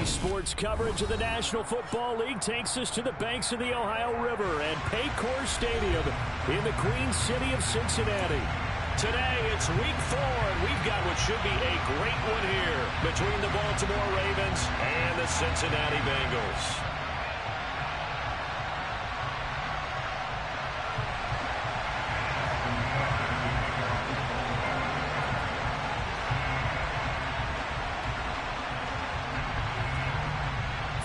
Sports coverage of the National Football League takes us to the banks of the Ohio River and Paycor Stadium in the Queen City of Cincinnati. Today, it's week 4, and we've got what should be a great one here between the Baltimore Ravens and the Cincinnati Bengals.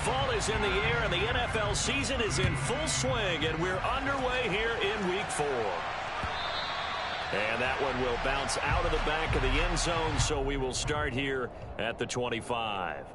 Fall is in the air, and the NFL season is in full swing, and we're underway here in week 4. And that one will bounce out of the back of the end zone, so we will start here at the 25.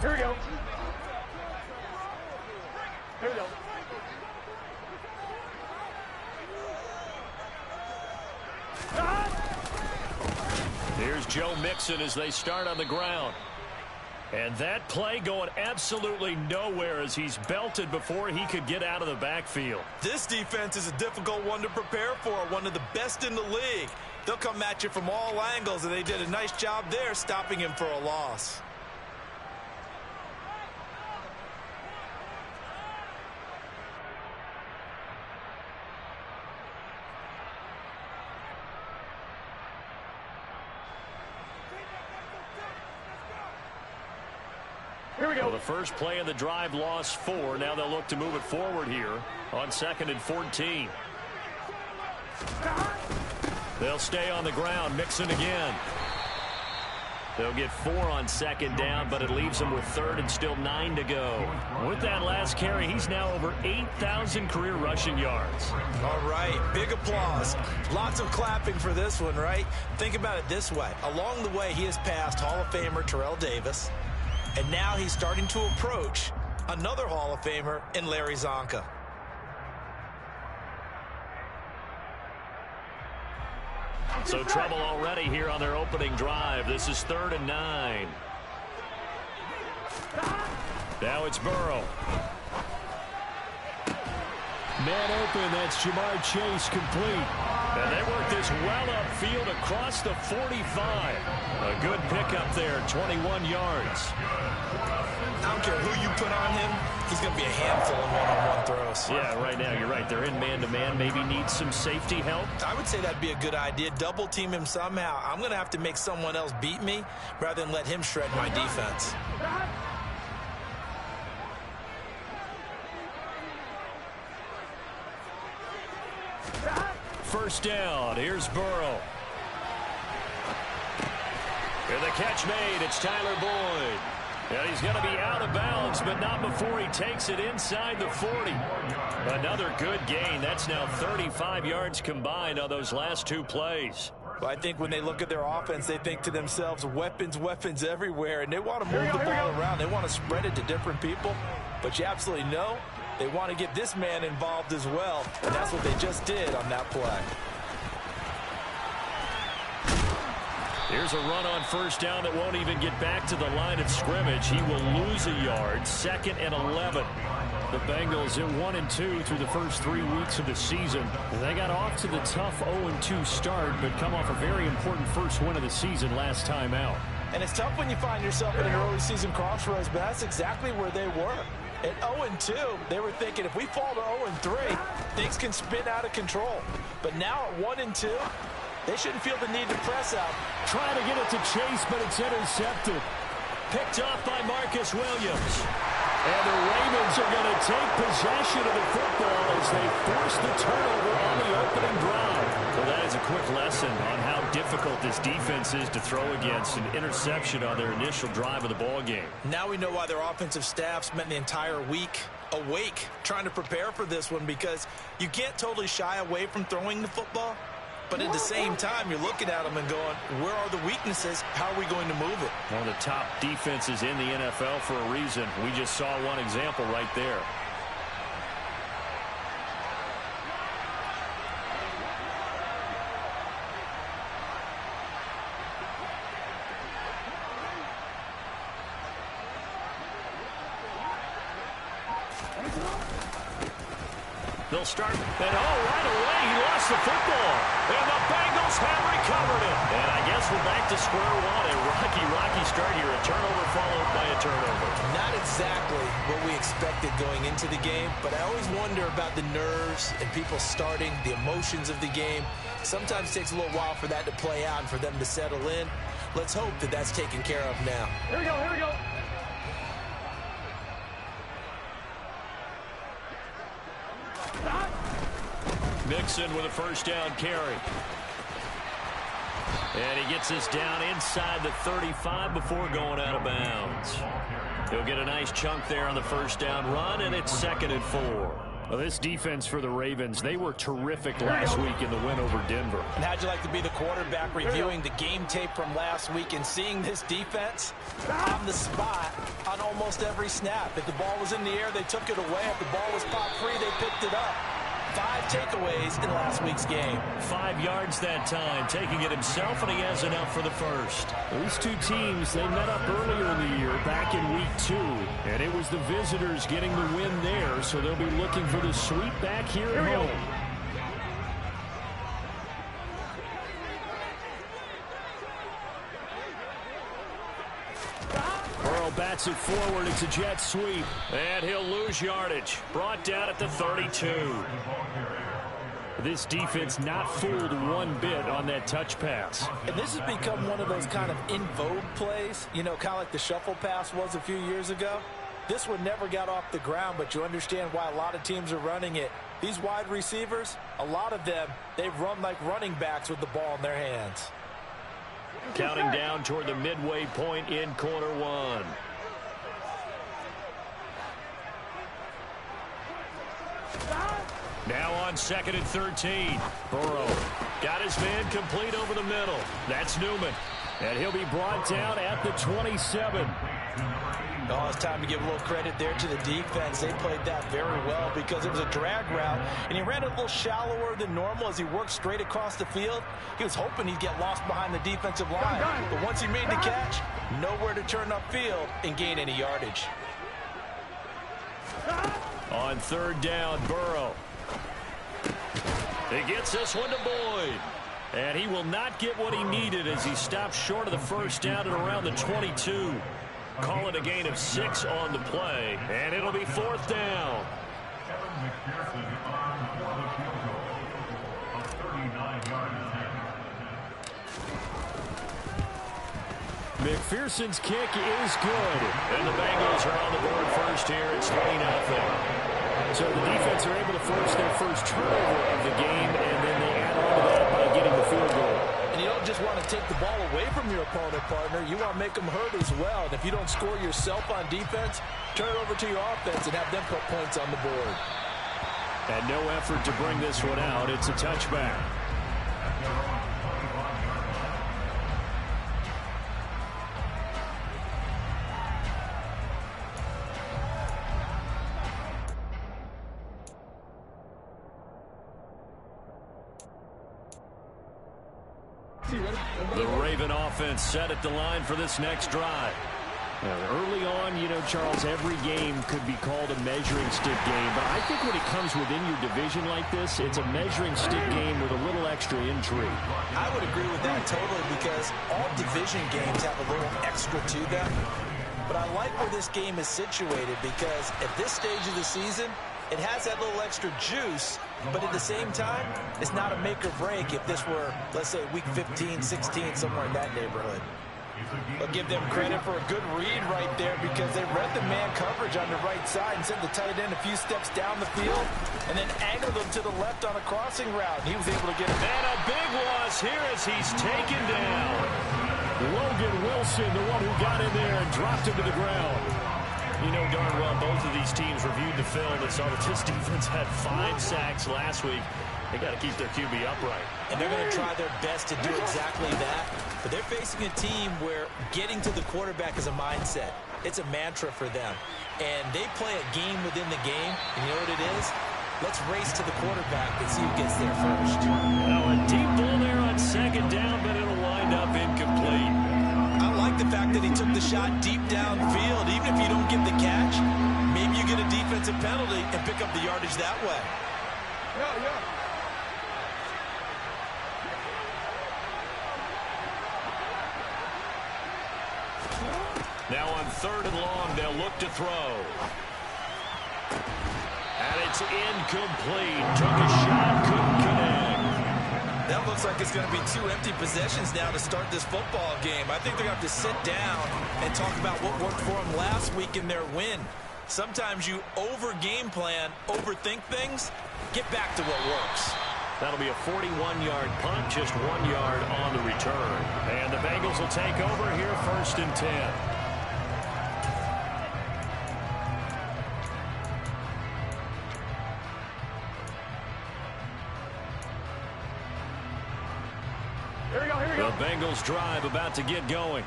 Here we go. Here we go. Here's Joe Mixon as they start on the ground. And that play going absolutely nowhere as he's belted before he could get out of the backfield. This defense is a difficult one to prepare for, one of the best in the league. They'll come at you from all angles, and they did a nice job there stopping him for a loss. Here we go. Well, the first play of the drive lost 4. Now they'll look to move it forward here on 2nd and 14. They'll stay on the ground. Mixon again. They'll get 4 on 2nd down, but it leaves them with 3rd and still 9 to go. With that last carry, he's now over 8,000 career rushing yards. All right, big applause. Lots of clapping for this one, right? Think about it this way. Along the way, he has passed Hall of Famer Terrell Davis, and now he's starting to approach another Hall of Famer in Larry Zonka. So trouble already here on their opening drive. This is 3rd and 9. Now it's Burrow. Man open, that's Jamar Chase complete. And they work this well upfield across the 45. A good pickup there, 21 yards. I don't care who you put on him, he's going to be a handful in one-on-one throws. Yeah, right now you're right. They're in man-to-man. Maybe need some safety help. I would say that'd be a good idea. Double team him somehow. I'm going to have to make someone else beat me rather than let him shred my defense. First down. Here's Burrow. And the catch made. It's Tyler Boyd. And he's going to be out of bounds, but not before he takes it inside the 40. Another good gain. That's now 35 yards combined on those last 2 plays. Well, I think when they look at their offense, they think to themselves, weapons, weapons everywhere, and they want to move the ball around. They want to spread it to different people, but you absolutely know they want to get this man involved as well, and that's what they just did on that play. Here's a run on first down that won't even get back to the line of scrimmage. He will lose a yard. 2nd and 11. The Bengals at 1-2 through the first 3 weeks of the season. They got off to the tough 0-2 start, but come off a very important first win of the season last time out. And it's tough when you find yourself in an early season crossroads, but that's exactly where they were. At 0-2, they were thinking if we fall to 0-3, things can spin out of control. But now at 1-2, they shouldn't feel the need to press out. Trying to get it to Chase, but it's intercepted. Picked off by Marcus Williams. And the Ravens are going to take possession of the football as they force the turnover on the opening drive. Well, that is a quick lesson on how difficult this defense is to throw against. An interception on their initial drive of the ball game. Now we know why their offensive staff spent the entire week awake trying to prepare for this one, because you can't totally shy away from throwing the football. But at the same time, you're looking at them and going, where are the weaknesses? How are we going to move it? One of the top defenses in the NFL for a reason. We just saw one example right there. They'll start. And right away, he lost the football. And the Bengals have recovered it. And I guess we're back to square one. A rocky start here. A turnover followed by a turnover. Not exactly what we expected going into the game, but I always wonder about the nerves and people starting, the emotions of the game. Sometimes it takes a little while for that to play out and for them to settle in. Let's hope that that's taken care of now. Here we go, here we go. Mixon with a first down carry. And he gets us down inside the 35 before going out of bounds. He'll get a nice chunk there on the first down run, and it's 2nd and 4. Well, this defense for the Ravens, they were terrific last week in the win over Denver. And how'd you like to be the quarterback reviewing the game tape from last week and seeing this defense on the spot on almost every snap? If the ball was in the air, they took it away. If the ball was popped free, they picked it up. 5 takeaways in last week's game. 5 yards that time, taking it himself, and he has enough for the first. These two teams, they met up earlier in the year, back in week 2, and it was the visitors getting the win there, so they'll be looking for the sweep back here at home. Burrow bats it forward. It's a jet sweep. And he'll lose yardage. Brought down at the 32. This defense not fooled one bit on that touch pass. And this has become one of those kind of in vogue plays, you know, kind of like the shuffle pass was a few years ago. This one never got off the ground, but you understand why a lot of teams are running it. These wide receivers, a lot of them, they run like running backs with the ball in their hands. Counting down toward the midway point in quarter one. Now on 2nd and 13. Burrow got his man complete over the middle. That's Newman. And he'll be brought down at the 27. Oh, it's time to give a little credit there to the defense. They played that very well because it was a drag route, and he ran it a little shallower than normal as he worked straight across the field. He was hoping he'd get lost behind the defensive line, but once he made the catch, nowhere to turn upfield and gain any yardage. On 3rd down, Burrow. He gets this one to Boyd. And he will not get what he needed as he stops short of the first down at around the 22. Call it a gain of 6 on the play, and it'll be 4th down. McPherson's kick is good. And the Bengals are on the board first here. It's 3-0. So the defense are able to force their first turnover of the game, and then they add on to that by getting the field goal. And you don't just want to take the ball away from your opponent, partner. You want to make them hurt as well. And if you don't score yourself on defense, turn it over to your offense and have them put points on the board. And no effort to bring this one out. It's a touchback. The Raven offense set at the line for this next drive. Early on, you know, Charles, every game could be called a measuring stick game. But I think when it comes within your division like this, it's a measuring stick game with a little extra intrigue. I would agree with that totally because all division games have a little extra to them. But I like where this game is situated because at this stage of the season, it has that little extra juice, but at the same time, it's not a make or break if this were, let's say, week 15, 16, somewhere in that neighborhood. I'll give them credit for a good read right there because they read the man coverage on the right side and sent the tight end a few steps down the field and then angled him to the left on a crossing route. And he was able to get it. And a big loss here as he's taken down. Logan Wilson, the one who got in there and dropped him to the ground. You know darn well both of these teams reviewed the film and saw that this defense had 5 sacks last week. They got to keep their QB upright. And they're going to try their best to do exactly that. But they're facing a team where getting to the quarterback is a mindset. It's a mantra for them. And they play a game within the game. And you know what it is? Let's race to the quarterback and see who gets there first. Now a deep ball there on 2nd down, but it'll wind up incomplete. I like the fact that he took the shot deep downfield. Even if you don't get the catch, maybe you get a defensive penalty and pick up the yardage that way. Now on 3rd and long, they'll look to throw. And it's incomplete. Took a shot, couldn't connect. That looks like it's going to be 2 empty possessions now to start this football game. I think they're going to have to sit down and talk about what worked for them last week in their win. Sometimes you over-game plan, overthink things, get back to what works. That'll be a 41-yard punt, just 1 yard on the return. And the Bengals will take over here, 1st and 10. The Bengals drive about to get going.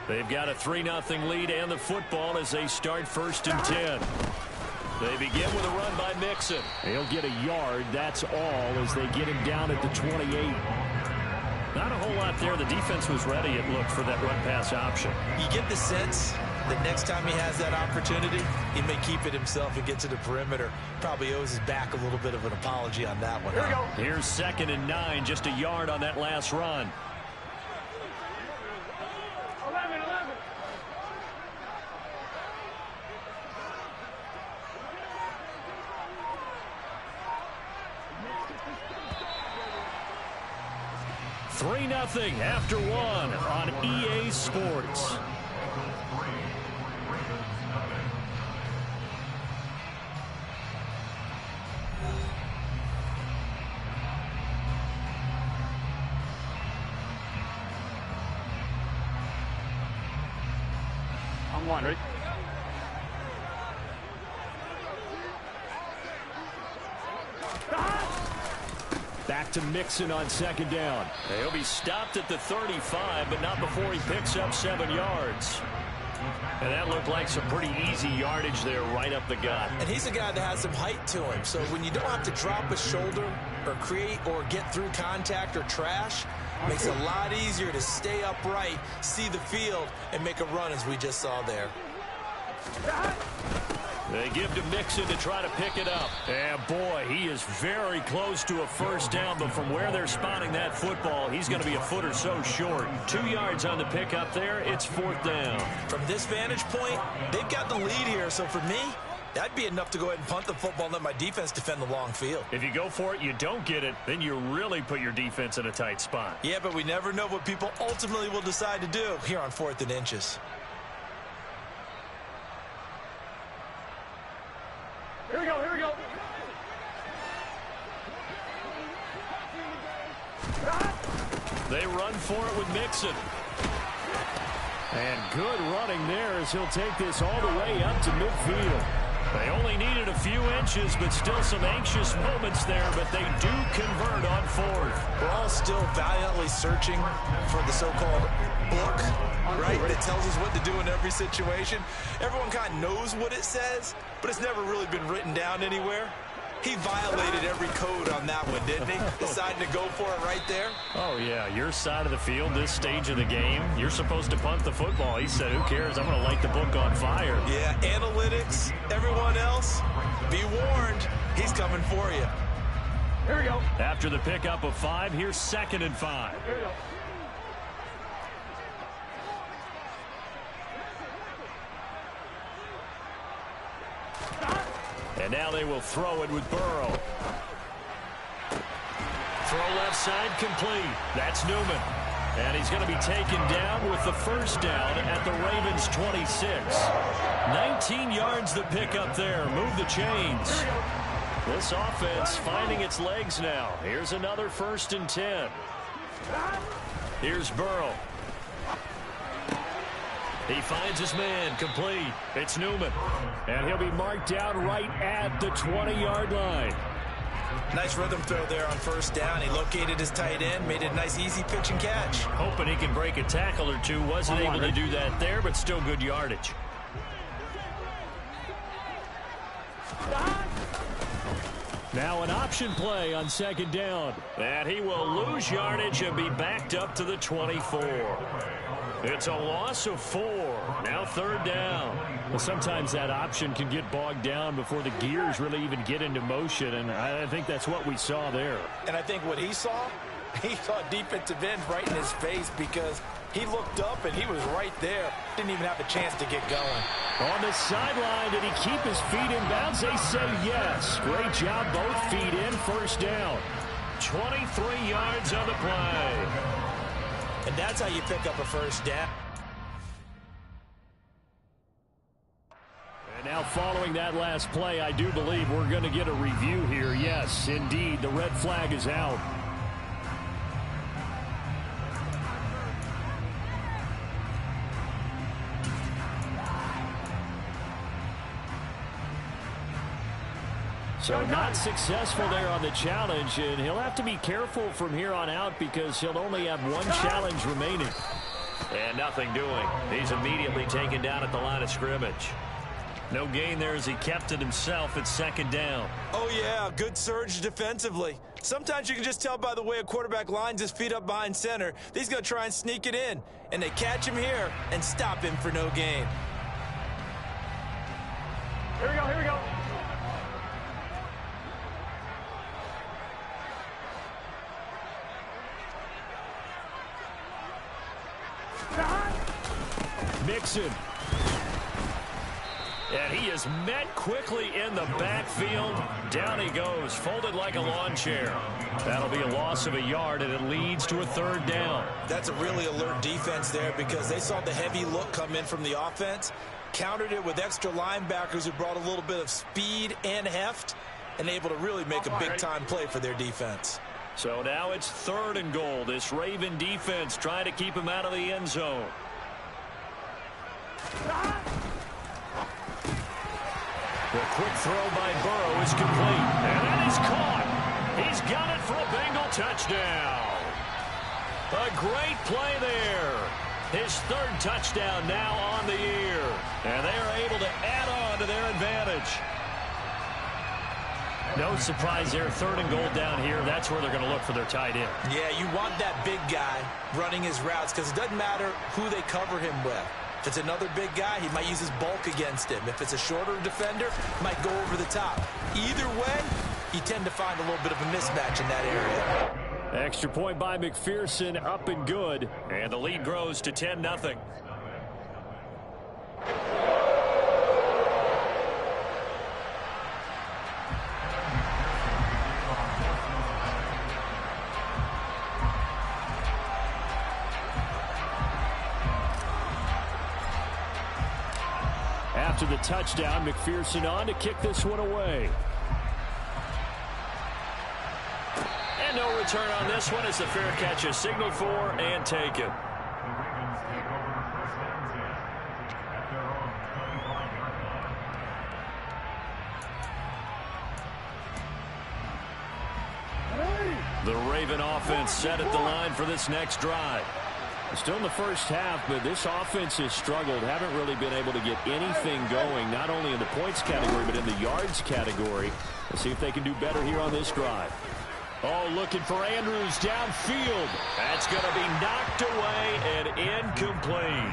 They've got a 3-0 lead and the football as they start 1st and 10. They begin with a run by Mixon. He'll get a yard, that's all, as they get him down at the 28. Not a whole lot there. The defense was ready, it looked, for that run-pass option. You get the sense that next time he has that opportunity, he may keep it himself and get to the perimeter. Probably owes his back a little bit of an apology on that one. Here we go. Here's 2nd and 9, just a yard on that last run. 11. 3-0 after 1 on EA Sports. I'm one, ready? Back to Mixon on 2nd down. He'll be stopped at the 35, but not before he picks up 7 yards. And that looked like some pretty easy yardage there right up the gut. And he's a guy that has some height to him. So when you don't have to drop a shoulder or create or get through contact or trash, it makes it a lot easier to stay upright, see the field, and make a run as we just saw there. They give to Mixon to try to pick it up. And boy, he is very close to a 1st down, but from where they're spotting that football, he's going to be a foot or so short. 2 yards on the pickup there. It's 4th down. From this vantage point, they've got the lead here. So for me, that'd be enough to go ahead and punt the football and let my defense defend the long field. If you go for it, you don't get it, then you really put your defense in a tight spot. Yeah, but we never know what people ultimately will decide to do here on 4th and inches. Here we go. They run for it with Mixon. And good running there as he'll take this all the way up to midfield. They only needed a few inches, but still some anxious moments there, but they do convert on 4th. We're all still valiantly searching for the so-called book, right, that tells us what to do in every situation. Everyone kind of knows what it says, but it's never really been written down anywhere. He violated every code on that one, didn't he? Deciding to go for it right there. Oh, yeah, your side of the field, this stage of the game, you're supposed to punt the football. He said, who cares? I'm going to light the book on fire. Yeah, analytics, everyone else, be warned, he's coming for you. Here we go. After the pickup of 5, here's 2nd and 5. Here we go. And now they will throw it with Burrow. Throw left side complete. That's Newman. And he's going to be taken down with the 1st down at the Ravens 26. 19 yards the pickup there. Move the chains. This offense finding its legs now. Here's another 1st and 10. Here's Burrow. He finds his man, complete. It's Newman. And he'll be marked down right at the 20-yard line. Nice rhythm throw there on 1st down. He located his tight end, made it a nice, easy pitch and catch. Hoping he can break a tackle or two. Wasn't able to do that there, but still good yardage. Now an option play on 2nd down. And he will lose yardage and be backed up to the 24. It's a loss of 4. Now third down. Well, sometimes that option can get bogged down before the gears really even get into motion, and I think that's what we saw there. And I think what he saw defensive end right in his face, because he looked up and he was right there. Didn't even have a chance to get going. On the sideline, did he keep his feet in bounds? They say yes. Great job, both feet in, first down. 23 yards on the play. And that's how you pick up a first down. And now following that last play, I do believe we're going to get a review here. Yes, indeed, the red flag is out. So not successful there on the challenge, and he'll have to be careful from here on out because he'll only have one challenge remaining. And nothing doing. He's immediately taken down at the line of scrimmage. No gain there as he kept it himself at second down. Oh, yeah, good surge defensively. Sometimes you can just tell by the way a quarterback lines his feet up behind center that he's going to try and sneak it in. And they catch him here and stop him for no gain. Here we go, here we go. Mixon. And he is met quickly in the backfield. Down he goes, folded like a lawn chair. That'll be a loss of a yard, and it leads to a third down. That's a really alert defense there because they saw the heavy look come in from the offense, countered it with extra linebackers who brought a little bit of speed and heft, and able to really make a big-time play for their defense. So now it's 3rd and goal. This Raven defense trying to keep him out of the end zone. The quick throw by Burrow is complete. And that is caught. He's got it for a Bengal touchdown. A great play there. His 3rd touchdown now on the year. And they are able to add on to their advantage. No surprise there. 3rd and goal down here. That's where they're going to look for their tight end. Yeah, you want that big guy running his routes because it doesn't matter who they cover him with. If it's another big guy, he might use his bulk against him. If it's a shorter defender, he might go over the top. Either way, you tend to find a little bit of a mismatch in that area. Extra point by McPherson, up and good. And the lead grows to 10-0. After the touchdown, McPherson on to kick this one away. And no return on this one as the fair catch is signaled for and taken. The Raven offense set at the line for this next drive. Still in the first half, but this offense has struggled. Haven't really been able to get anything going, not only in the points category, but in the yards category. Let's see if they can do better here on this drive. Oh, looking for Andrews downfield. That's going to be knocked away and incomplete.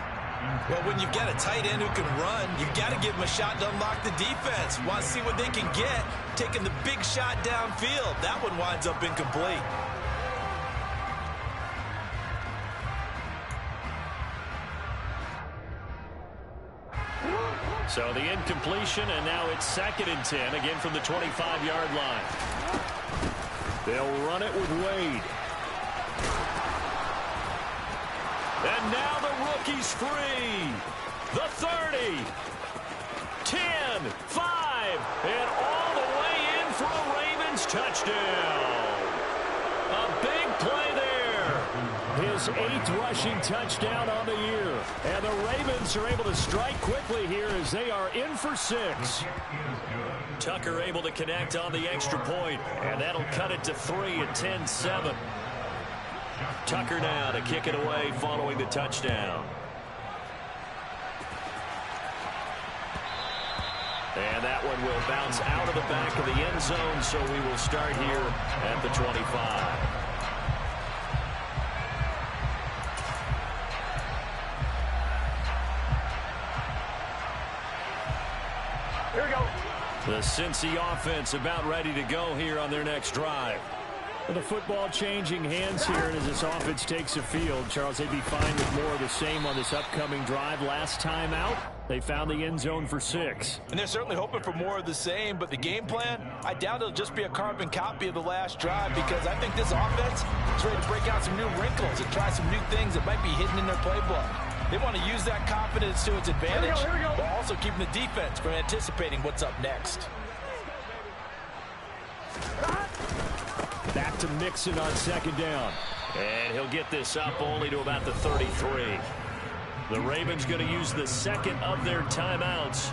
Well, when you've got a tight end who can run, you've got to give him a shot to unlock the defense. Want to see what they can get, taking the big shot downfield. That one winds up incomplete. So the incompletion, and now it's 2nd and 10, again from the 25-yard line. They'll run it with Wade. And now the rookie's free. The 30, 10, 5, and all the way in for a Ravens touchdown. A big play there. His 8th rushing touchdown on the year. And the Ravens are able to strike quickly here as they are in for 6. Tucker able to connect on the extra point, and that'll cut it to 3 at 10-7. Tucker now to kick it away following the touchdown. And that one will bounce out of the back of the end zone, so we will start here at the 25. here we go. The Cincy offense about ready to go here on their next drive. The football changing hands here, and as this offense takes the field, Charles, they'd be fine with more of the same on this upcoming drive. Last time out, they found the end zone for 6. And they're certainly hoping for more of the same, but the game plan, I doubt it'll just be a carbon copy of the last drive, because I think this offense is ready to break out some new wrinkles and try some new things that might be hidden in their playbook. They want to use that confidence to its advantage, but also keeping the defense from anticipating what's up next. Back to Mixon on 2nd down. And he'll get this up only to about the 33. The Ravens going to use the second of their timeouts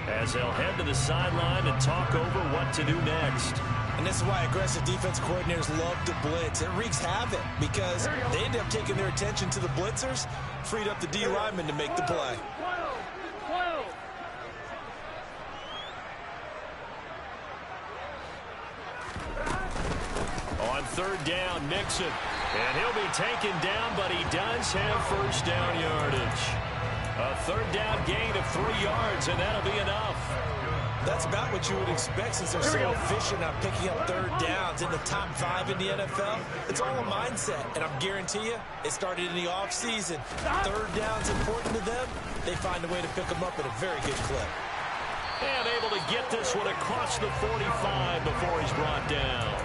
as they'll head to the sideline and talk over what to do next. And this is why aggressive defense coordinators love to blitz. It wreaks havoc because they end up taking their attention to the blitzers, freed up the D lineman to make the play. On 3rd down, Mixon. And he'll be taken down, but he does have first down yardage. A 3rd down gain of 3 yards, and that'll be enough. That's about what you would expect since they're so efficient on picking up 3rd downs in the top 5 in the NFL. It's all a mindset, and I guarantee you, it started in the offseason. 3rd down's important to them. They find a way to pick them up at a very good clip. And able to get this one across the 45 before he's brought down.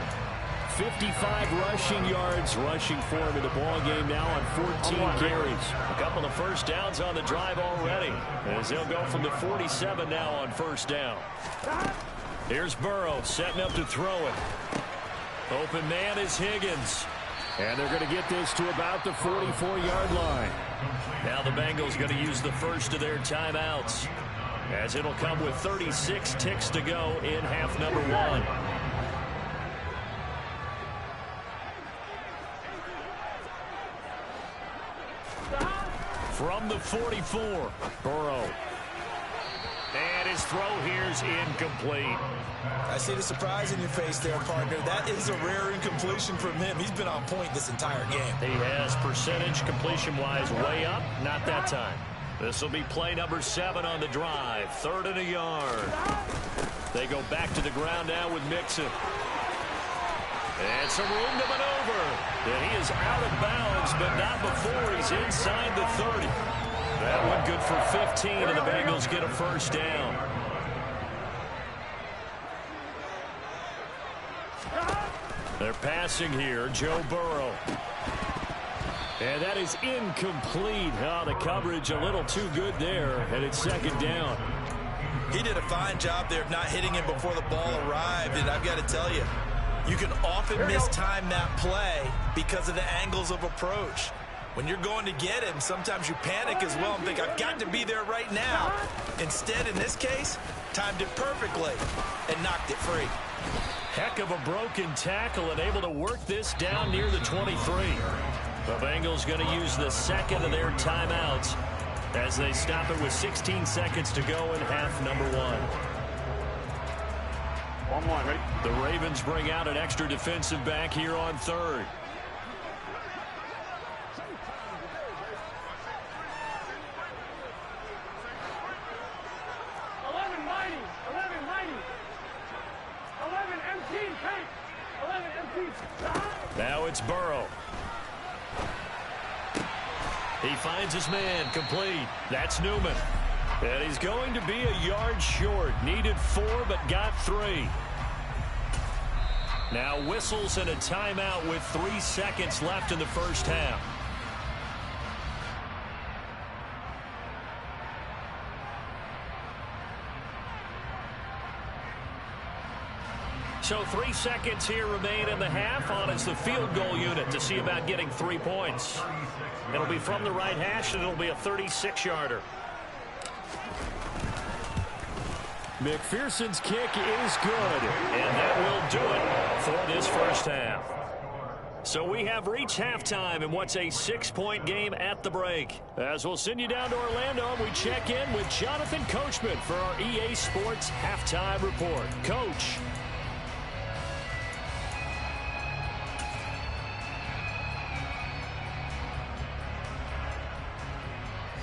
55 rushing yards rushing for him in the ball game now on 14 carries. A couple of first downs on the drive already, as they'll go from the 47 now on 1st down. Here's Burrow setting up to throw it. Open man is Higgins. And they're going to get this to about the 44-yard line. Now the Bengals going to use the first of their timeouts, as it'll come with 36 ticks to go in half number 1. From the 44, Burrow. And his throw here's incomplete. I see the surprise in your face there, partner. That is a rare incompletion from him. He's been on point this entire game. He has percentage completion-wise way up. Not that time. This will be play number 7 on the drive. 3rd and a yard. They go back to the ground now with Mixon. And some room to maneuver. And he is out of bounds, but not before he's inside the 30. That one good for 15, and the Bengals get a first down. They're passing here, Joe Burrow. And that is incomplete. Oh, the coverage a little too good there, and it's 2nd down. He did a fine job there of not hitting him before the ball arrived, and I've got to tell you, you can often mistime that play because of the angles of approach. When you're going to get him, sometimes you panic as well and think, I've got to be there right now. Instead, in this case, timed it perfectly and knocked it free. Heck of a broken tackle and able to work this down near the 23. The Bengals going to use the second of their timeouts as they stop it with 16 seconds to go in half number 1. 1-1, ready? The Ravens bring out an extra defensive back here on 3rd. Now it's Burrow. He finds his man, complete. That's Newman. And he's going to be a yard short. Needed 4, but got 3. Now whistles and a timeout with 3 seconds left in the first half. So 3 seconds here remain in the half. On is the field goal unit to see about getting 3 points. It'll be from the right hash, and it'll be a 36-yarder. McPherson's kick is good. And that will do it for this first half. So we have reached halftime in what's a 6-point game at the break. As we'll send you down to Orlando, we check in with Jonathan Coachman for our EA Sports Halftime Report. Coach.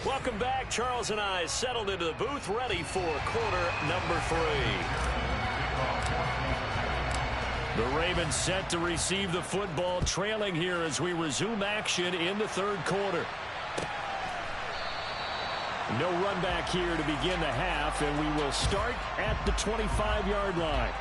Welcome back. Charles and I settled into the booth, ready for quarter number 3. The Ravens set to receive the football, trailing here as we resume action in the third quarter. No run back here to begin the half, and we will start at the 25-yard line.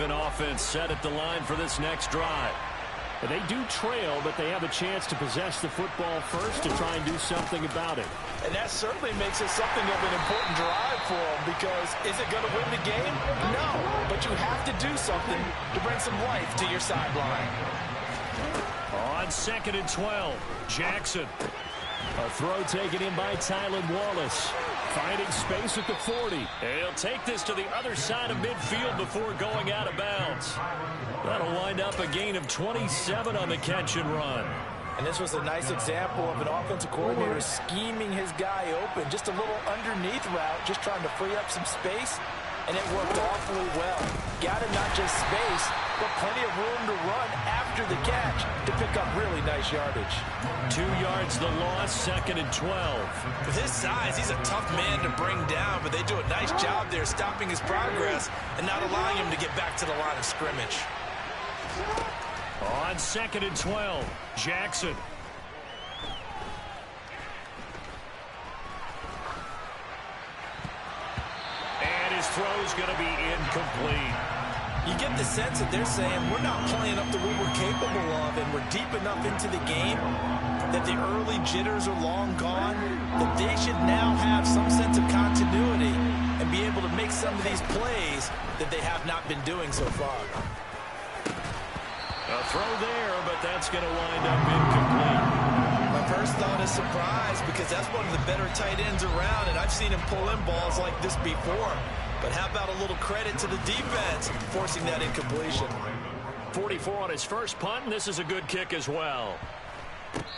Offense set at the line for this next drive. And they do trail, but they have a chance to possess the football first to try and do something about it. And that certainly makes it something of an important drive for them, because is it going to win the game? No, but you have to do something to bring some life to your sideline. On 2nd and 12, Jackson. A throw taken in by Tylan Wallace. Finding space at the 40. And he'll take this to the other side of midfield before going out of bounds. That'll wind up a gain of 27 on the catch and run. And this was a nice example of an offensive coordinator scheming his guy open. Just a little underneath route, just trying to free up some space. And it worked awfully well. Got him not just space, but plenty of room to run after the catch to pick up really nice yardage. 2 yards the loss, 2nd and 12. With his size, he's a tough man to bring down, but they do a nice job there stopping his progress and not allowing him to get back to the line of scrimmage. On 2nd and 12, Jackson. His throw's going to be incomplete. You get the sense that they're saying we're not playing up to what we're capable of, and we're deep enough into the game that the early jitters are long gone, that they should now have some sense of continuity and be able to make some of these plays that they have not been doing so far. A throw there, but that's going to wind up incomplete. My first thought is surprise, because that's one of the better tight ends around, and I've seen him pull in balls like this before. But how about a little credit to the defense forcing that incompletion? 44 on his first punt, and this is a good kick as well.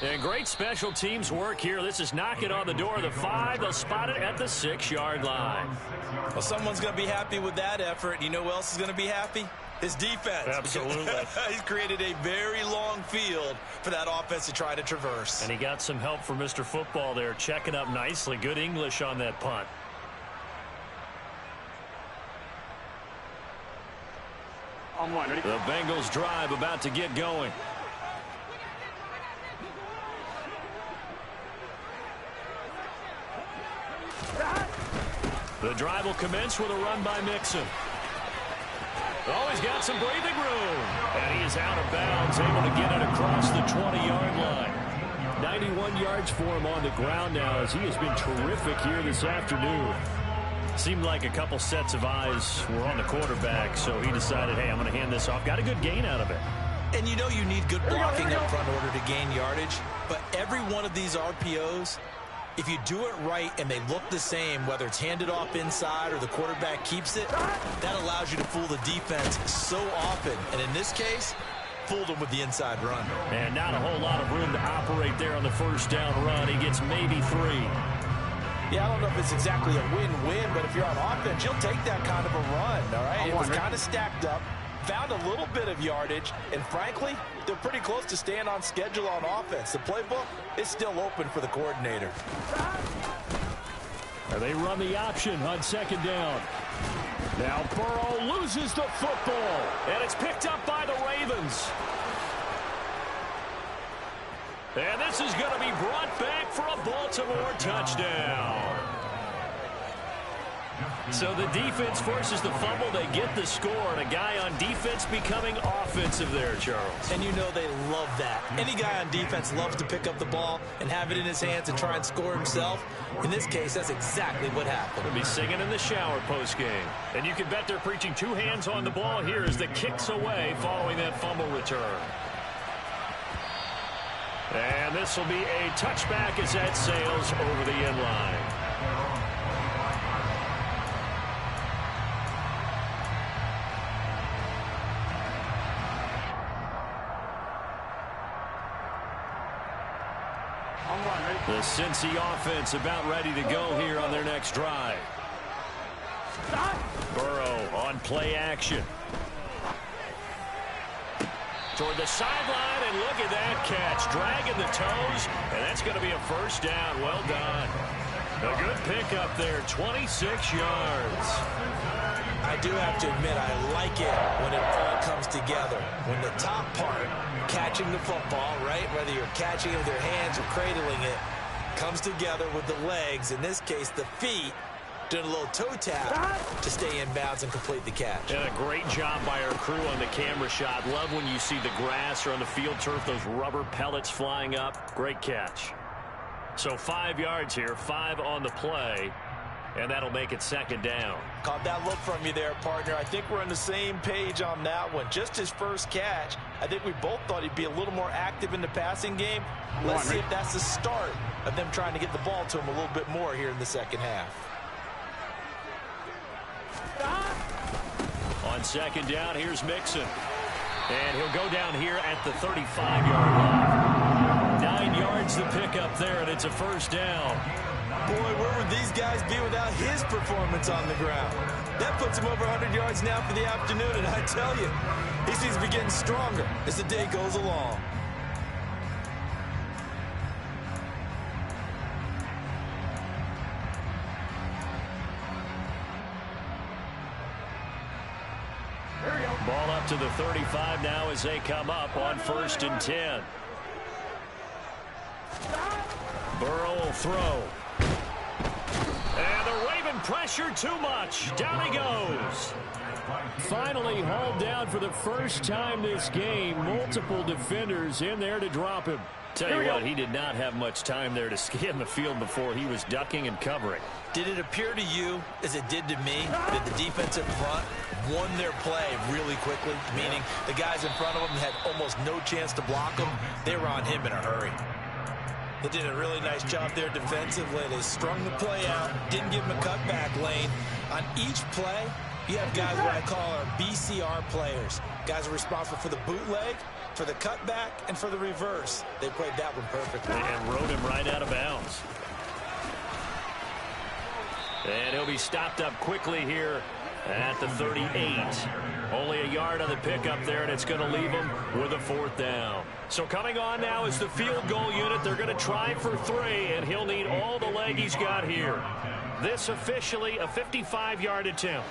And great special teams work here. This is knocking on the door of the 5. They'll spot it at the 6-yard line. Well, someone's going to be happy with that effort. You know who else is going to be happy? His defense. Absolutely. He's created a very long field for that offense to try to traverse. And he got some help from Mr. Football there, checking up nicely. Good English on that punt. The Bengals drive about to get going. The drive will commence with a run by Mixon. Oh, he's got some breathing room. And he is out of bounds, able to get it across the 20-yard line. 91 yards for him on the ground now, as he has been terrific here this afternoon. Seemed like a couple sets of eyes were on the quarterback, so he decided, hey, I'm going to hand this off. Got a good gain out of it. And you know you need good blocking up front in order to gain yardage, but every one of these RPOs, if you do it right and they look the same, whether it's handed off inside or the quarterback keeps it, that allows you to fool the defense so often. And in this case, fooled them with the inside run. And not a whole lot of room to operate there on the first down run. He gets maybe 3. Yeah, I don't know if it's exactly a win-win, but if you're on offense, you'll take that kind of a run, all right? It was kind of stacked up, found a little bit of yardage, and frankly, they're pretty close to staying on schedule on offense. The playbook is still open for the coordinator. And they run the option on 2nd down. Now Burrow loses the football, and it's picked up by the Ravens. And this is going to be brought back for a Baltimore touchdown. So the defense forces the fumble. They get the score, and a guy on defense becoming offensive there, Charles. And you know they love that. Any guy on defense loves to pick up the ball and have it in his hands and try and score himself. In this case, that's exactly what happened. They'll be singing in the shower postgame. And you can bet they're preaching 2 hands on the ball here as the kick's away following that fumble return. And this will be a touchback as that sails over the end line. The Cincy offense about ready to go here on their next drive. Burrow on play action. Toward the sideline, and look at that catch. Dragging the toes, and that's going to be a first down. Well done. A good pickup there, 26 yards. I do have to admit, I like it when it all comes together. When the top part, catching the football, right, whether you're catching it with your hands or cradling it, comes together with the legs, in this case the feet, doing a little toe tap to stay in bounds and complete the catch. And a great job by our crew on the camera shot. Love when you see the grass or on the field turf, those rubber pellets flying up. Great catch. So 5 yards here, 5 on the play, and that'll make it second down. Caught that look from you there, partner. I think we're on the same page on that one. Just his first catch, I think we both thought he'd be a little more active in the passing game. Let's see if that's the start of them trying to get the ball to him a little bit more here in the second half. On second down, here's Mixon. And he'll go down here at the 35-yard line. 9 yards to pick up there, and it's a first down. Boy, where would these guys be without his performance on the ground? That puts him over 100 yards now for the afternoon, and I tell you, he seems to be getting stronger as the day goes along. Ball up to the 35 now as they come up on 1st and 10. Burrow will throw. And the Raven pressure too much. Down he goes. Finally hauled down for the first time this game. Multiple defenders in there to drop him. Tell you what, he did not have much time there to scan the field before he was ducking and covering. Did it appear to you, as it did to me, that the defensive front won their play really quickly? Meaning the guys in front of them had almost no chance to block them. They were on him in a hurry. They did a really nice job there defensively. They strung the play out, didn't give him a cutback lane. On each play, you have guys what I call our BCR players. Guys are responsible for the bootleg, for the cutback, and for the reverse. They played that one perfectly. And rode him right out of bounds. And he'll be stopped up quickly here at the 38. Only a yard on the pickup there, and it's going to leave him with a 4th down. So coming on now is the field goal unit. They're going to try for 3, and he'll need all the leg he's got here. This officially a 55-yard attempt.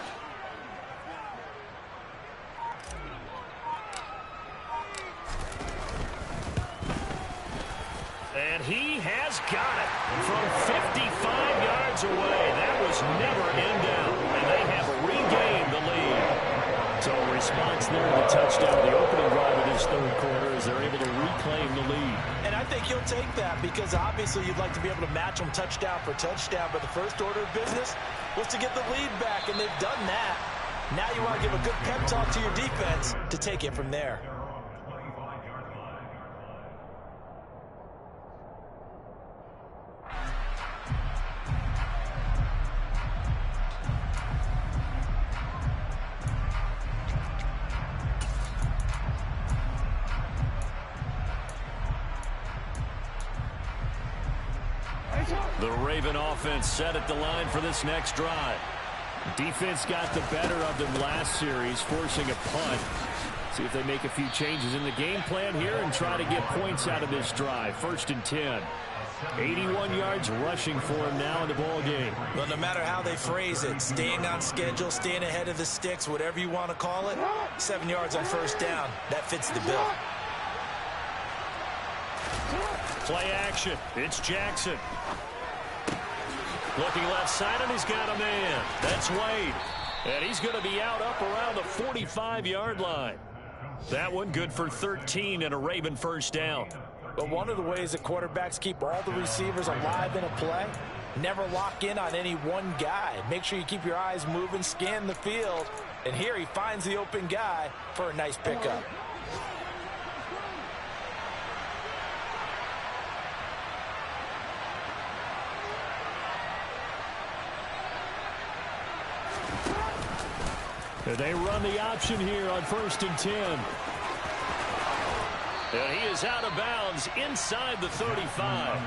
And he has got it from 55 yards away. That was never in doubt, and they have regained the lead. So a response there to the touchdown, the opening drive of this third quarter, as they're able to reclaim the lead. And I think you'll take that because obviously you'd like to be able to match them touchdown for touchdown, but the first order of business was to get the lead back, and they've done that. Now you want to give a good pep talk to your defense to take it from there. The Raven offense set at the line for this next drive. Defense got the better of them last series, forcing a punt. See if they make a few changes in the game plan here and try to get points out of this drive. 1st and 10. 81 yards rushing for him now in the ball game. Well, no matter how they phrase it, staying on schedule, staying ahead of the sticks, whatever you want to call it, 7 yards on 1st down, that fits the bill. Play action. It's Jackson. Looking left side, and he's got a man. That's Wade. And he's going to be out up around the 45-yard line. That one good for 13 and a Raven 1st down. But one of the ways that quarterbacks keep all the receivers alive in a play, never lock in on any one guy. Make sure you keep your eyes moving, scan the field. And here he finds the open guy for a nice pickup. They run the option here on 1st and 10. And he is out of bounds inside the 35.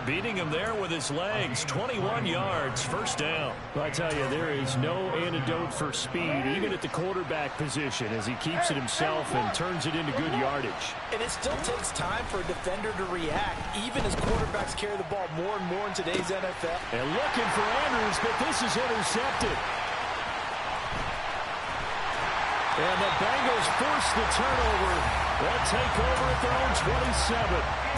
Beating him there with his legs. 21 yards, first down. Well, I tell you, there is no antidote for speed, even at the quarterback position, as he keeps it himself and turns it into good yardage. And it still takes time for a defender to react, even as quarterbacks carry the ball more and more in today's NFL. And looking for Andrews, but this is intercepted. And the Bengals force the turnover. They'll take over at their own 27.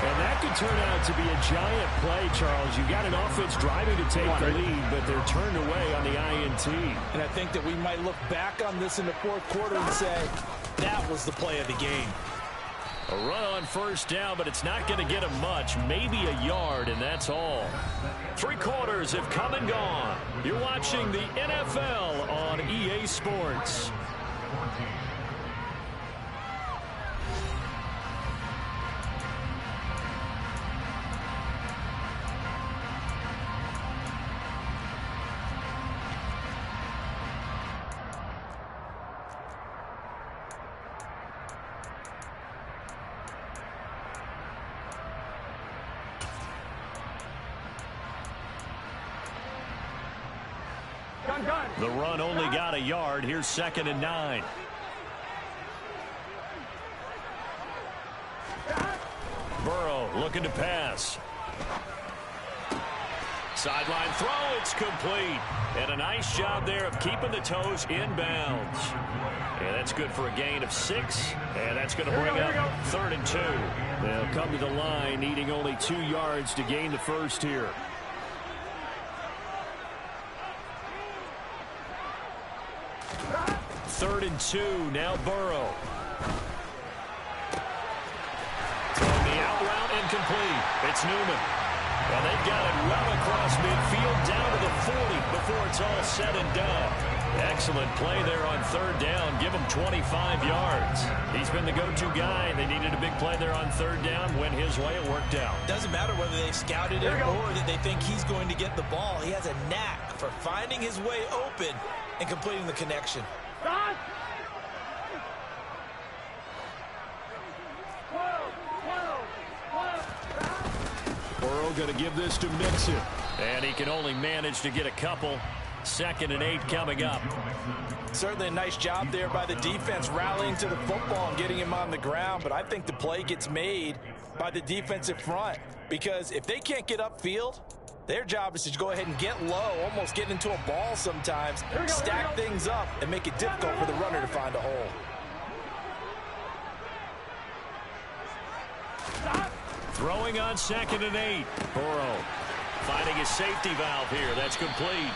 And that could turn out to be a giant play, Charles. You got an offense driving to take the lead, but they're turned away on the INT. And I think that we might look back on this in the fourth quarter and say, that was the play of the game. A run on first down, but it's not going to get him much. Maybe a yard, and that's all. 3 quarters have come and gone. You're watching the NFL on EA Sports. The run only got a yard. Here's 2nd and 9. Burrow looking to pass. Sideline throw, it's complete. And a nice job there of keeping the toes in bounds. And that's good for a gain of 6. And that's going to bring up 3rd and 2. They'll come to the line, needing only 2 yards to gain the first here. 3rd and 2, now Burrow. Throwing the out route incomplete. It's Newman. And they've got it well across midfield down to the 40 before it's all said and done. Excellent play there on 3rd down. Give him 25 yards. He's been the go-to guy. They needed a big play there on 3rd down. Went his way, it worked out. Doesn't matter whether they scouted it or that they think he's going to get the ball. He has a knack for finding his way open and completing the connection. Burrow going to give this to Mixon. And he can only manage to get a couple. 2nd and 8 coming up. Certainly a nice job there by the defense rallying to the football and getting him on the ground. But I think the play gets made by the defensive front. Because if they can't get upfield, their job is to go ahead and get low, almost get into a ball sometimes, stack things up, and make it difficult for the runner to find a hole. Throwing on 2nd and 8. Burrow finding his safety valve here. That's complete.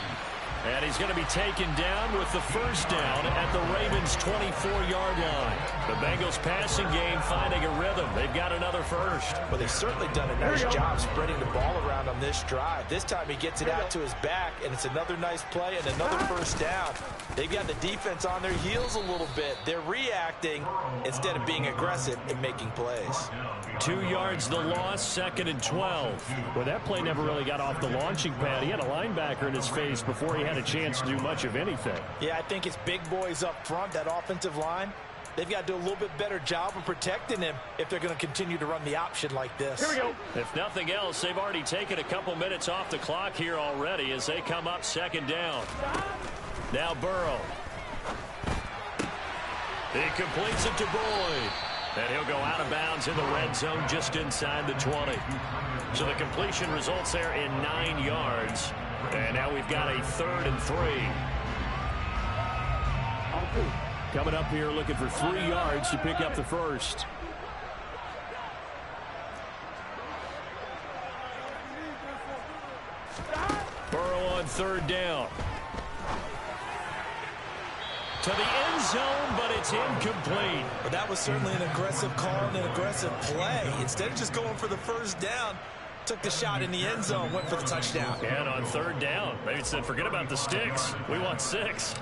And he's going to be taken down with the first down at the Ravens' 24-yard line. The Bengals passing game finding a rhythm. They've got another first. Well, they've certainly done a nice job spreading the ball around on this drive. This time he gets it out to his back, and it's another nice play and another first down. They've got the defense on their heels a little bit. They're reacting instead of being aggressive and making plays. 2 yards the loss, 2nd and 12. Well, that play never really got off the launching pad. He had a linebacker in his face before he had a chance to do much of anything. Yeah, I think it's big boys up front, that offensive line. They've got to do a little bit better job of protecting him if they're going to continue to run the option like this. Here we go. If nothing else, they've already taken a couple minutes off the clock here already as they come up 2nd down. Now Burrow. He completes it to Boyd. And he'll go out of bounds in the red zone just inside the 20. So the completion results there in 9 yards. And now we've got a 3rd and 3. Coming up here looking for 3 yards to pick up the first. Burrow on 3rd down. To the end zone, but it's incomplete. But that was certainly an aggressive call and an aggressive play. Instead of just going for the first down, took the shot in the end zone, went for the touchdown. And on 3rd down, they said, forget about the sticks. We want 6.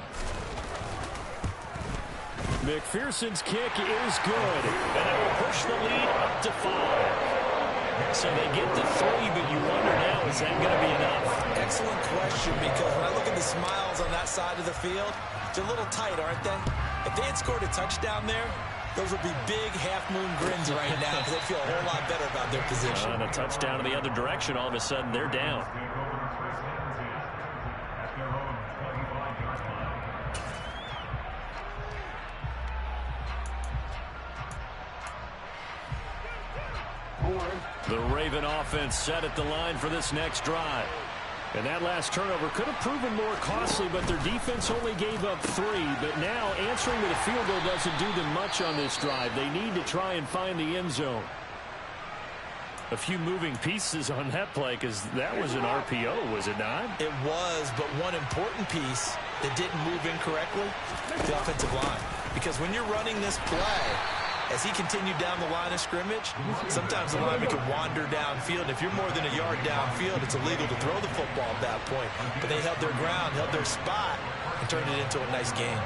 McPherson's kick is good. And it will push the lead up to 5. So they get to 3, but you wonder now, is that going to be enough? Excellent question, because when I look at the smiles on that side of the field, it's a little tight, aren't they? If they had scored a touchdown there, those would be big half-moon grins right now because they feel a whole lot better about their position. And a touchdown in the other direction, all of a sudden they're down. The Raven offense set at the line for this next drive. And that last turnover could have proven more costly, but their defense only gave up 3. But now answering with a field goal doesn't do them much on this drive. They need to try and find the end zone. A few moving pieces on that play because that was an RPO, was it not? It was, but one important piece that didn't move incorrectly, the offensive line. Because when you're running this play, as he continued down the line of scrimmage, sometimes the lineman can wander downfield. If you're more than a yard downfield, it's illegal to throw the football at that point. But they held their ground, held their spot, and turned it into a nice game.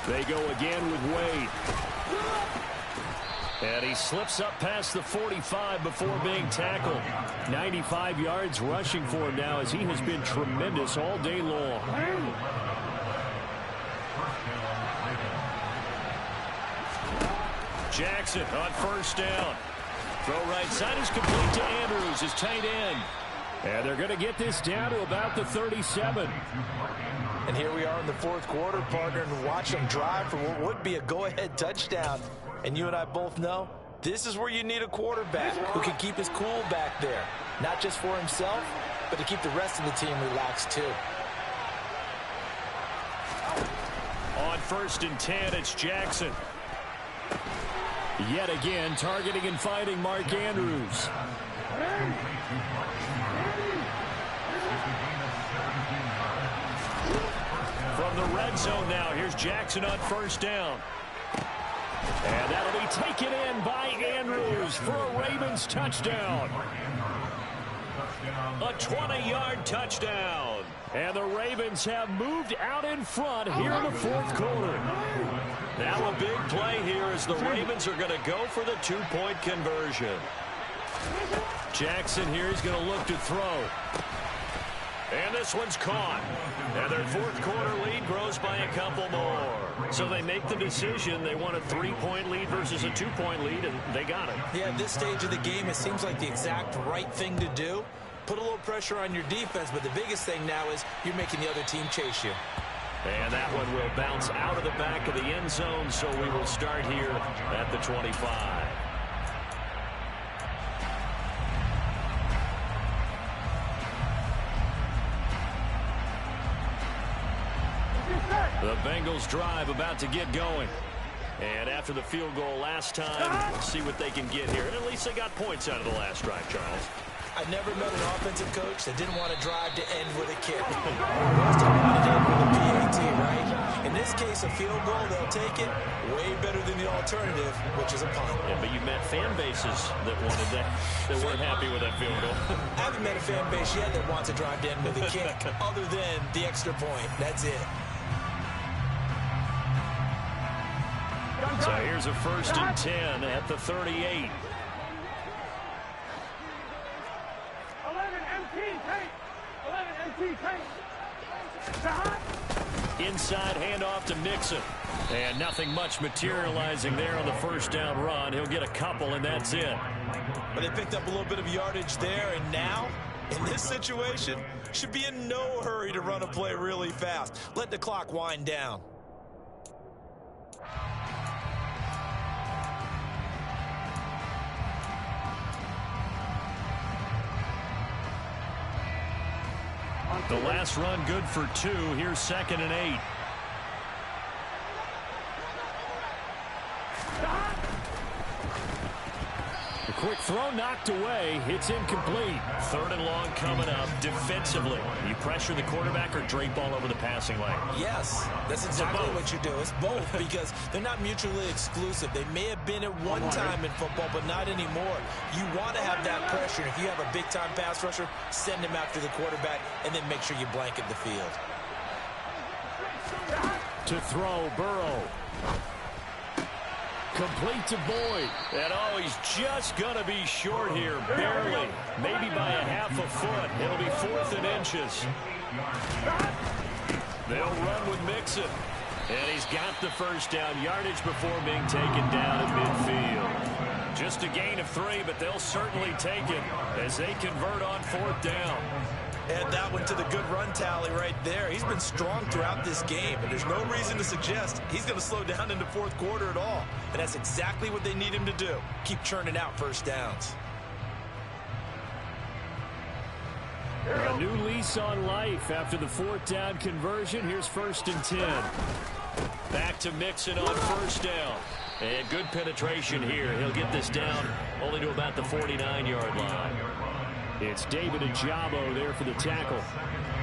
They go again with Wade. And he slips up past the 45 before being tackled. 95 yards rushing for him now as he has been tremendous all day long. Jackson on first down. Throw right side is complete to Andrews, his tight end. And they're going to get this down to about the 37. And here we are in the fourth quarter, partner, and watch them drive for what would be a go-ahead touchdown. And you and I both know this is where you need a quarterback who can keep his cool back there. Not just for himself, but to keep the rest of the team relaxed too. On 1st and 10, it's Jackson. Yet again, targeting and fighting Mark Andrews. From the red zone now, here's Jackson on first down. And that'll be taken in by Andrews for a Ravens touchdown. A 20-yard touchdown. And the Ravens have moved out in front here in the fourth quarter. Now a big play here as the Ravens are going to go for the two-point conversion. Jackson here is going to look to throw. And this one's caught. And their fourth quarter lead grows by a couple more. So they make the decision. They want a 3-point lead versus a 2-point lead, and they got it. Yeah, at this stage of the game, it seems like the exact right thing to do. Put a little pressure on your defense, but the biggest thing now is you're making the other team chase you. And that one will bounce out of the back of the end zone, so we will start here at the 25. The Bengals drive about to get going. And after the field goal last time, we'll see what they can get here. And at least they got points out of the last drive, Charles. I've never met an offensive coach that didn't want to drive to end with a kick. Most of them wanted to end with a PAT, right? In this case, a field goal, they'll take it way better than the alternative, which is a punt. Yeah, but you met fan bases that wanted that, that weren't happy with that field goal. I haven't met a fan base yet that wants to drive to end with a kick, other than the extra point. That's it. So here's a 1st and 10 at the 38. 11 MT tank. 11 MT tank. Inside handoff to Mixon. And nothing much materializing there on the first down run. He'll get a couple, and that's it. But they picked up a little bit of yardage there, and now, in this situation, should be in no hurry to run a play really fast. Let the clock wind down. The last run good for 2. Here's 2nd and 8. The quick throw knocked away. It's incomplete. 3rd and long coming up defensively. You pressure the quarterback or drape all over the passing lane? Yes, that's exactly what you do. It's both because they're not mutually exclusive. They may have been at one time in football, but not anymore. You want to have that pressure. If you have a big-time pass rusher, send him after the quarterback, and then make sure you blanket the field. To throw, Burrow. Complete to Boyd. And oh, he's just going to be short here, barely. Maybe by a half a foot. It'll be 4th and inches. They'll run with Mixon. And he's got the first down yardage before being taken down at midfield. Just a gain of 3, but they'll certainly take it as they convert on 4th down. Add that one to the good run tally right there. He's been strong throughout this game, and there's no reason to suggest he's going to slow down in the 4th quarter at all. And that's exactly what they need him to do. Keep churning out first downs. A new lease on life after the 4th down conversion. Here's 1st and 10. Back to Mixon on 1st down. And good penetration here. He'll get this down only to about the 49-yard line. It's David Ojabo there for the tackle.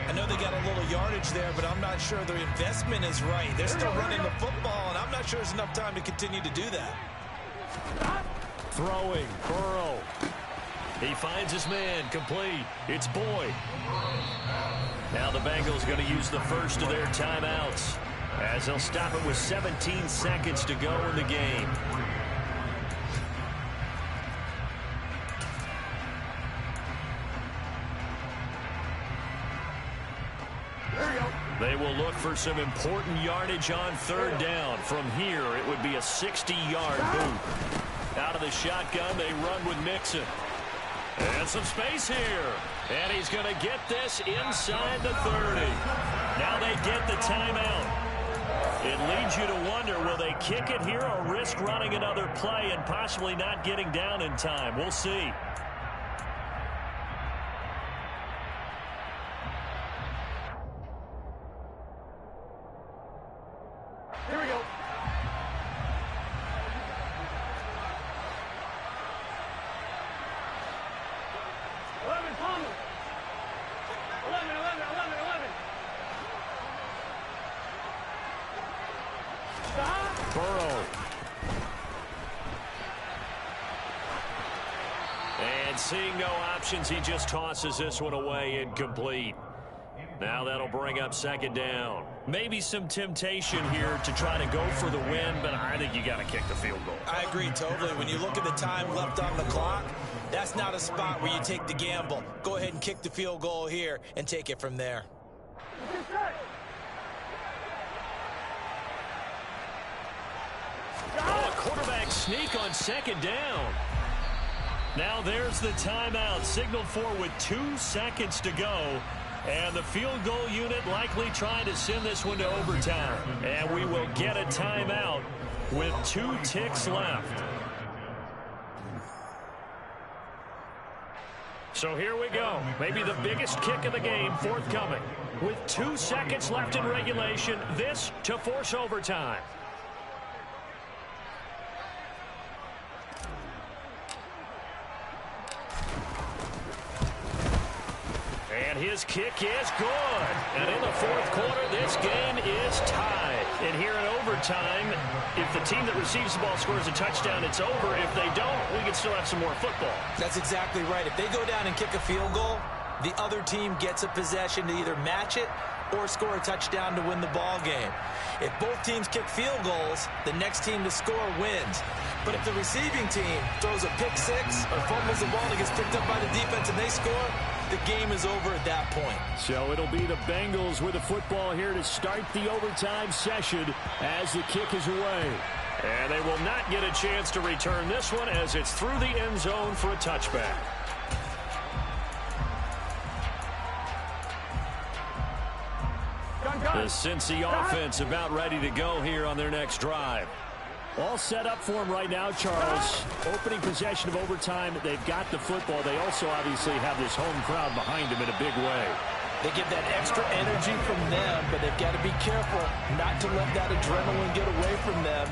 I know they got a little yardage there, but I'm not sure their investment is right. They're still running the football, and I'm not sure there's enough time to continue to do that. Throwing, Burrow. He finds his man, complete. It's Boyd. Now the Bengals going to use the first of their timeouts as they'll stop it with 17 seconds to go in the game. They will look for some important yardage on 3rd down. From here, it would be a 60-yard boot. Out of the shotgun, they run with Mixon. And some space here. And he's going to get this inside the 30. Now they get the timeout. It leads you to wonder, will they kick it here or risk running another play and possibly not getting down in time? We'll see. Here we go. Palmer. 11. Stop. Burrow. And seeing no options, he just tosses this one away, incomplete. Now that'll bring up 2nd down. Maybe some temptation here to try to go for the win, but I think you got to kick the field goal. I agree totally. When you look at the time left on the clock, that's not a spot where you take the gamble. Go ahead and kick the field goal here and take it from there. Oh, a quarterback sneak on 2nd down. Now there's the timeout, signaled for with 2 seconds to go. And the field goal unit likely trying to send this one to overtime. And we will get a timeout with 2 ticks left. So here we go. Maybe the biggest kick of the game forthcoming. With 2 seconds left in regulation, this to force overtime. And his kick is good. And in the 4th quarter, this game is tied. And here in overtime, if the team that receives the ball scores a touchdown, it's over. If they don't, we can still have some more football. That's exactly right. If they go down and kick a field goal, the other team gets a possession to either match it or score a touchdown to win the ball game. If both teams kick field goals, the next team to score wins. But if the receiving team throws a pick 6 or fumbles the ball and gets picked up by the defense and they score, the game is over at that point. So it'll be the Bengals with the football here to start the overtime session as the kick is away. And they will not get a chance to return this one as it's through the end zone for a touchback. The Cincy offense about ready to go here on their next drive. All set up for him right now, Charles. Opening possession of overtime. They've got the football. They also obviously have this home crowd behind them in a big way. They get that extra energy from them, but they've got to be careful not to let that adrenaline get away from them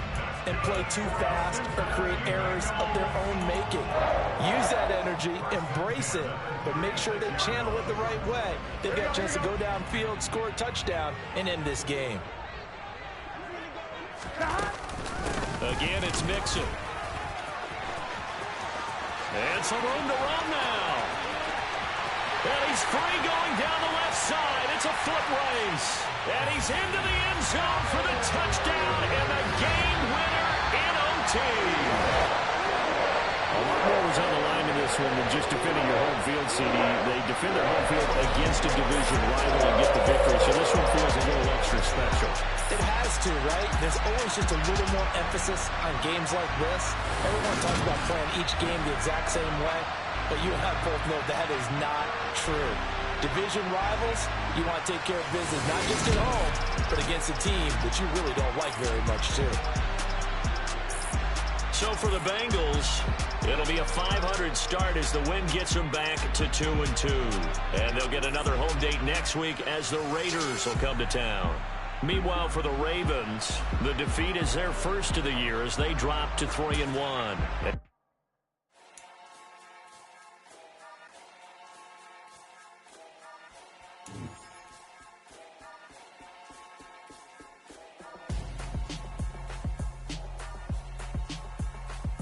and play too fast or create errors of their own making. Use that energy, embrace it, but make sure they channel it the right way. They've got a chance to go downfield, score a touchdown, and end this game. Again, it's Mixon. And some room to run now. And he's free going down the left side. It's a foot race. And he's into the end zone for the touchdown and the game winner in OT. A lot more was on the line in this one than just defending your home field, CD. They defend their home field against a division rival and get the victory. So this one feels a little extra special. It has to, right? There's always just a little more emphasis on games like this. Everyone talks about playing each game the exact same way, but you and I both know that is not true. Division rivals, you want to take care of business, not just at home, but against a team that you really don't like very much, too. So for the Bengals, it'll be a 500 start as the win gets them back to 2-2. And they'll get another home date next week as the Raiders will come to town. Meanwhile, for the Ravens, the defeat is their first of the year as they drop to 3-1.